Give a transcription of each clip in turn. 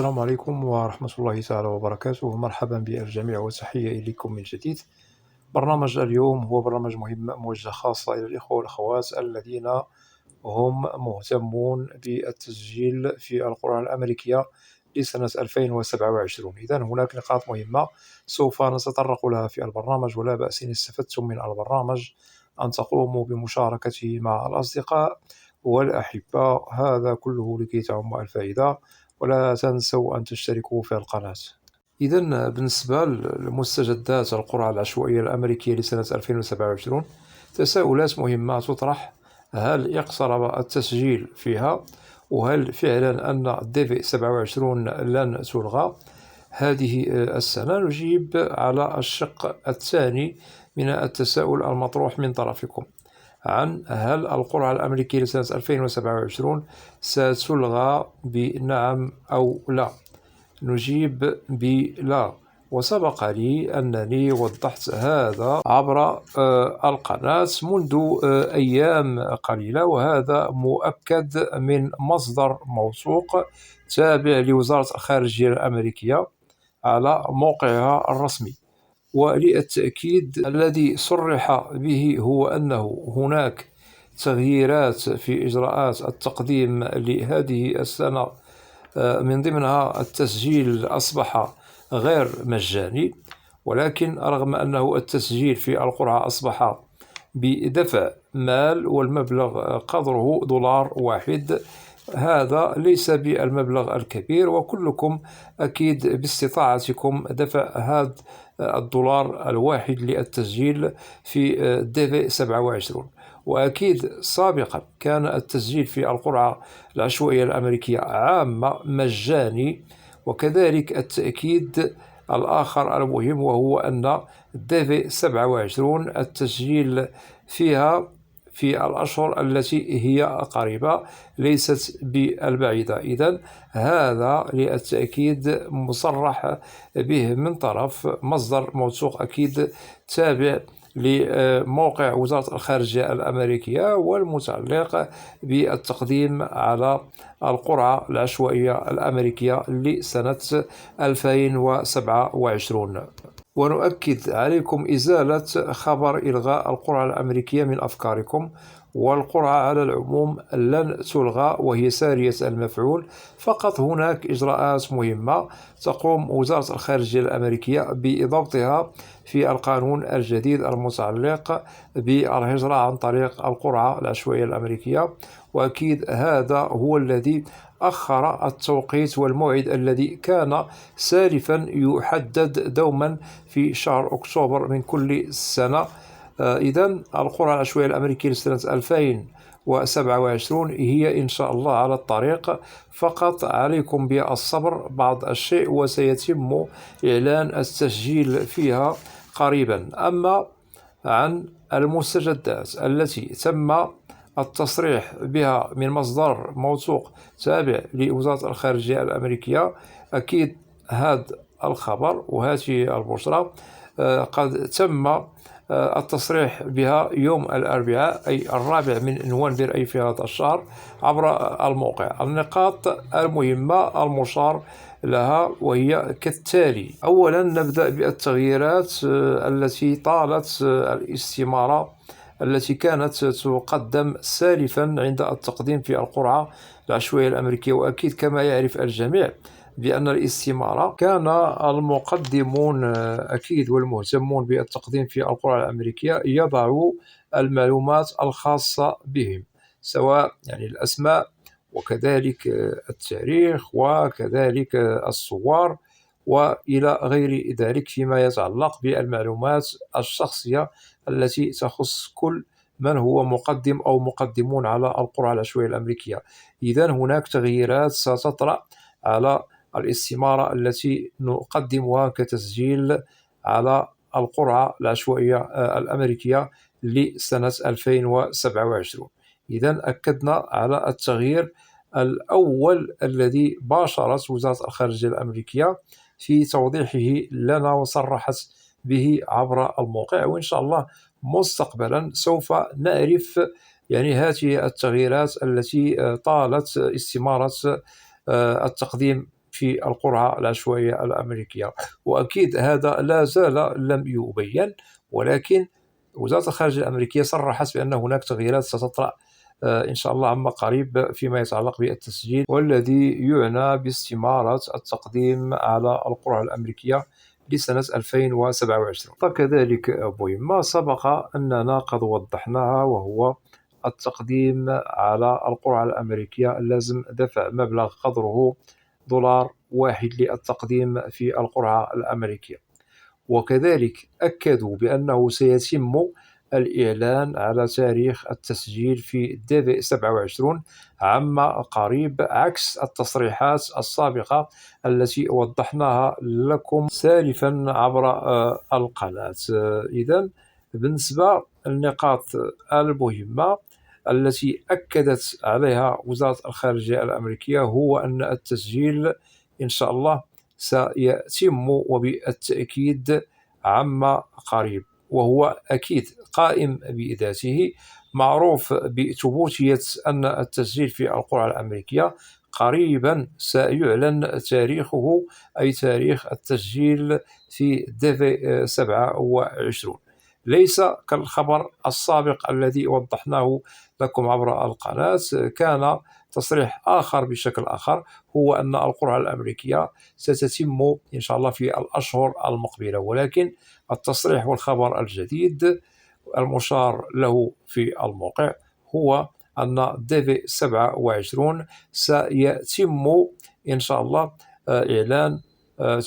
السلام عليكم ورحمة الله تعالى وبركاته. مرحبا بالجميع وتحية إليكم من جديد. برنامج اليوم هو برنامج مهم موجه خاصة إلى الإخوة والأخوات الذين هم مهتمون بالتسجيل في القرعة الأمريكية لسنة 2027. إذن هناك نقاط مهمة سوف نتطرق لها في البرنامج، ولا بأس إن استفدتم من البرنامج أن تقوموا بمشاركته مع الأصدقاء والأحبة، هذا كله لكي تعم الفائدة. ولا تنسوا أن تشتركوا في القناة. إذا بالنسبة لمستجدات القرعة العشوائية الأمريكية لسنة 2027، تساؤلات مهمة تطرح: هل اقترب التسجيل فيها؟ وهل فعلا أن الديفي 27 لن تلغى هذه السنة؟ نجيب على الشق الثاني من التساؤل المطروح من طرفكم عن هل القرعة الأمريكية لسنة 2027 ستلغى بنعم أو لا. نجيب بلا، وسبق لي أنني وضحت هذا عبر القناة منذ أيام قليلة، وهذا مؤكد من مصدر موثوق تابع لوزارة الخارجية الأمريكية على موقعها الرسمي. وللتأكيد الذي صرح به هو أنه هناك تغييرات في إجراءات التقديم لهذه السنة، من ضمنها التسجيل أصبح غير مجاني، ولكن رغم أنه التسجيل في القرعة أصبح بدفع مال والمبلغ قدره $1، هذا ليس بالمبلغ الكبير، وكلكم أكيد باستطاعتكم دفع هذا $1 للتسجيل في ديفي 27. وأكيد سابقا كان التسجيل في القرعة العشوائية الأمريكية عامة مجاني. وكذلك التأكيد الآخر المهم وهو أن ديفي 27 التسجيل فيها في الأشهر التي هي قريبة ليست بالبعيدة. إذن هذا للتأكيد مصرح به من طرف مصدر موثوق أكيد تابع لموقع وزارة الخارجية الأمريكية والمتعلق بالتقديم على القرعة العشوائية الأمريكية لسنة 2027. ونؤكد عليكم إزالة خبر إلغاء القرعة الأمريكية من أفكاركم، والقرعة على العموم لن تلغى وهي سارية المفعول. فقط هناك إجراءات مهمة تقوم وزارة الخارجية الأمريكية بضبطها في القانون الجديد المتعلق بالهجرة عن طريق القرعة العشوائية الأمريكية، وأكيد هذا هو الذي أخر التوقيت والموعد الذي كان سالفا يحدد دوما في شهر أكتوبر من كل سنة. إذن القرعة العشوائية الأمريكية لسنة 2027 هي إن شاء الله على الطريق، فقط عليكم بالصبر بعض الشيء وسيتم إعلان التسجيل فيها قريبا. أما عن المستجدات التي تم التصريح بها من مصدر موثوق تابع لوزارة الخارجية الأمريكية، أكيد هذا الخبر وهذه البشرى قد تم التصريح بها يوم الأربعاء أي 4 من نوفمبر أي في هذا الشهر عبر الموقع. النقاط المهمة المشار لها وهي كالتالي: أولا نبدأ بالتغييرات التي طالت الاستمارة التي كانت تقدم سالفا عند التقديم في القرعة العشوائية الأمريكية. وأكيد كما يعرف الجميع بأن الاستمارة كان المقدمون أكيد والمهتمون بالتقديم في القرعة الأمريكية يضعوا المعلومات الخاصة بهم، سواء يعني الأسماء وكذلك التاريخ وكذلك الصور وإلى غير ذلك فيما يتعلق بالمعلومات الشخصية التي تخص كل من هو مقدم أو مقدمون على القرعة العشوائية الأمريكية. إذن هناك تغييرات ستطرأ على الاستمارة التي نقدمها كتسجيل على القرعة العشوائية الأمريكية لسنة 2027. إذن أكدنا على التغيير الأول الذي باشرت وزارة الخارجية الأمريكية في توضيحه لنا وصرحت به عبر الموقع، وإن شاء الله مستقبلا سوف نعرف يعني هذه التغييرات التي طالت استمارة التقديم في القرعة العشوائية الأمريكية. وأكيد هذا لا زال لم يبين، ولكن وزارة الخارجية الأمريكية صرحت بأن هناك تغييرات ستطرأ إن شاء الله عما قريب فيما يتعلق بالتسجيل، والذي يعنى باستمارة التقديم على القرعة الأمريكية لسنة 2027. وكذلك مهمة سبق أننا قد وضحناها، وهو التقديم على القرعة الأمريكية لازم دفع مبلغ قدره $1 للتقديم في القرعة الأمريكية. وكذلك أكدوا بأنه سيتم الإعلان على تاريخ التسجيل في DV27 عما قريب، عكس التصريحات السابقة التي وضحناها لكم سالفا عبر القناة. إذن بالنسبة للنقاط المهمة التي أكدت عليها وزارة الخارجية الأمريكية، هو أن التسجيل إن شاء الله سيتم وبالتأكيد عما قريب، وهو أكيد قائم بذاته. معروف بثبوتية أن التسجيل في القرعة الأمريكية قريبا سيعلن تاريخه، أي تاريخ التسجيل في DV27. ليس كالخبر السابق الذي وضحناه لكم عبر القناة، كان تصريح آخر بشكل آخر، هو أن القرعة الأمريكية ستتم إن شاء الله في الأشهر المقبلة. ولكن التصريح والخبر الجديد المشار له في الموقع هو أن DV27 سيتم إن شاء الله إعلان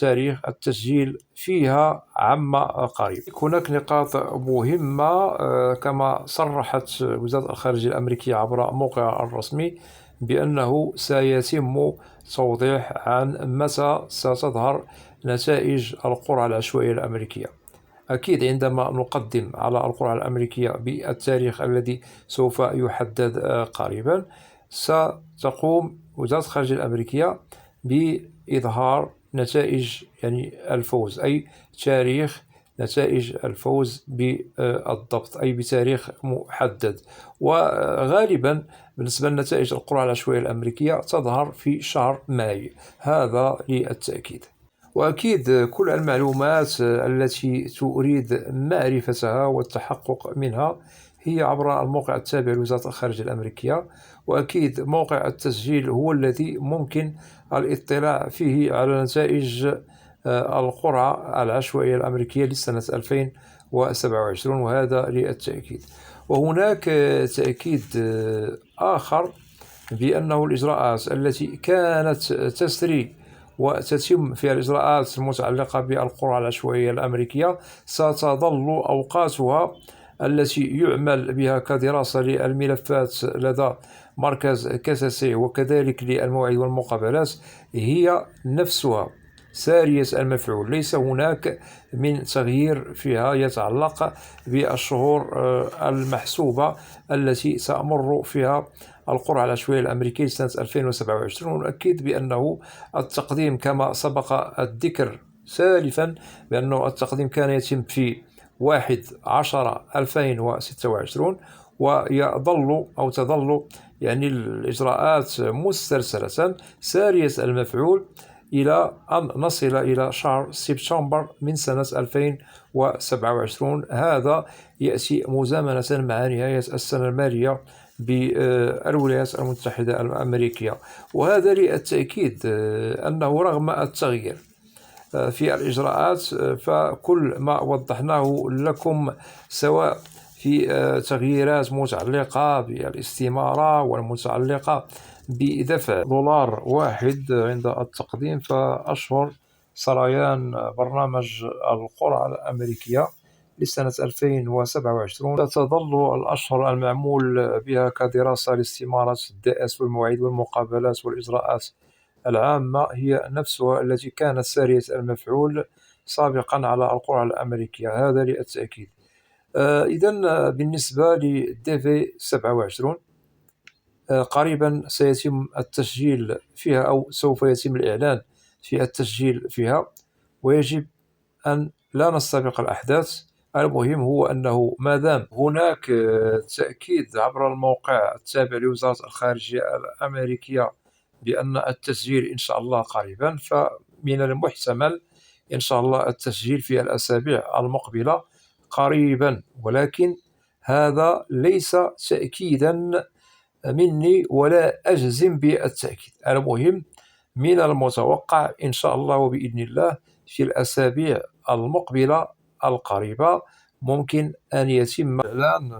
تاريخ التسجيل فيها عما قريب. هناك نقاط مهمة كما صرحت وزارة الخارجية الأمريكية عبر موقعها الرسمي بأنه سيتم توضيح عن متى ستظهر نتائج القرعة العشوائية الأمريكية. أكيد عندما نقدم على القرعة الأمريكية بالتاريخ الذي سوف يحدد قريبا، ستقوم وزارة الخارجية الأمريكية بإظهار نتائج الفوز، أي تاريخ نتائج الفوز بالضبط، أي بتاريخ محدد. وغالبا بالنسبة لنتائج القرعة العشوائية الأمريكية تظهر في شهر ماي، هذا للتأكيد. وأكيد كل المعلومات التي تريد معرفتها والتحقق منها هي عبر الموقع التابع لوزارة الخارجية الأمريكية. وأكيد موقع التسجيل هو الذي ممكن الاطلاع فيه على نتائج القرعة العشوائية الأمريكية لسنة 2027، وهذا للتأكيد. وهناك تأكيد آخر بأنه الإجراءات التي كانت تسري وتتم فيها الإجراءات المتعلقة بالقرعة العشوائية الأمريكية ستظل أوقاتها التي يعمل بها كدراسة للملفات لدى مركز كاساسي وكذلك للمواعيد والمقابلات هي نفسها سارية المفعول. ليس هناك من تغيير فيها يتعلق بالشهور المحسوبة التي سأمر فيها القرعة العشوائية الأمريكية سنة 2027. ونؤكد بأنه التقديم كما سبق الذكر سالفا بأنه التقديم كان يتم في 1/10/2026، ويظل أو تظل الإجراءات مسترسلة سارية المفعول إلى أن نصل إلى شهر سبتمبر من سنة 2027. هذا يأتي مزامنة مع نهاية السنة المالية بالولايات المتحدة الأمريكية. وهذا للتأكيد أنه رغم التغيير في الإجراءات، فكل ما وضحناه لكم سواء في تغييرات متعلقة بالاستمارة والمتعلقة بدفع $1 عند التقديم، فأشهر سريان برنامج القرعة الأمريكية لسنة 2027 ستظل الأشهر المعمول بها كدراسة لاستمارة الدائس والمواعيد والمقابلات والإجراءات العامة هي نفسها التي كانت سارية المفعول سابقا على القرعة الأمريكية، هذا للتأكيد. إذن بالنسبة لDV27 قريبا سيتم التسجيل فيها، أو سوف يتم الإعلان في التسجيل فيها، ويجب أن لا نستبق الأحداث. المهم هو أنه ما دام هناك تأكيد عبر الموقع التابع لوزارة الخارجية الأمريكية بأن التسجيل إن شاء الله قريبا، فمن المحتمل إن شاء الله التسجيل في الأسابيع المقبلة قريبا، ولكن هذا ليس تأكيدا مني ولا أجزم بالتأكيد. المهم من المتوقع إن شاء الله وبإذن الله في الأسابيع المقبلة القريبة ممكن أن يتم إعلان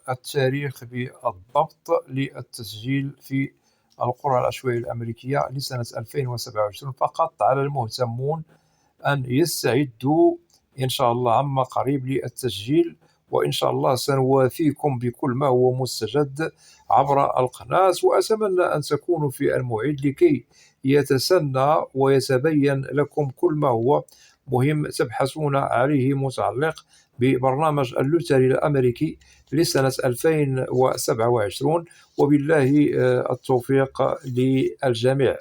التاريخ بالضبط للتسجيل في القرى العشوائية الأمريكية لسنة 2027. فقط على المهتمون أن يستعدوا إن شاء الله عما قريب للتسجيل، وإن شاء الله سنوافيكم بكل ما هو مستجد عبر القناة، وأتمنى أن تكونوا في الموعد لكي يتسنى ويتبين لكم كل ما هو مهم تبحثون عليه متعلق ببرنامج اللوتري الأمريكي لسنة 2027. وبالله التوفيق للجميع.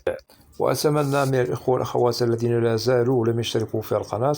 وأتمنى من الإخوة والأخوات الذين لا زالوا لم يشتركوا في القناة،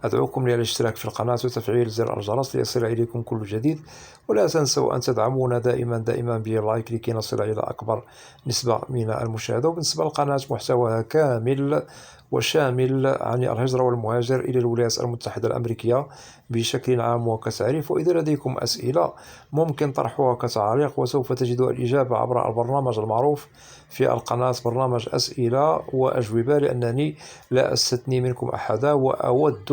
أدعوكم للاشتراك في القناة وتفعيل زر الجرس ليصل إليكم كل جديد، ولا تنسوا أن تدعمونا دائما باللايك لكي نصل إلى أكبر نسبة من المشاهدة. وبالنسبة للقناة محتواها كامل وشامل عن الهجرة والمهاجر إلى الولايات المتحدة الأمريكية بشكل عام وكتعريف. وإذا لديكم أسئلة ممكن طرحها كتعليق، وسوف تجدوا الإجابة عبر البرنامج المعروف في القناة، برنامج أسئلة وأجوبة، لأنني لا أستثني منكم أحدا. وأود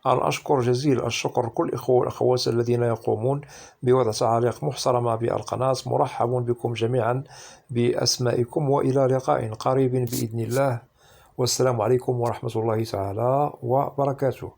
أن أشكر جزيل الشكر كل الإخوة والأخوات الذين يقومون بوضع تعاليق محترمة بالقناة. مرحب بكم جميعا بأسمائكم، وإلى لقاء قريب بإذن الله، والسلام عليكم ورحمة الله تعالى وبركاته.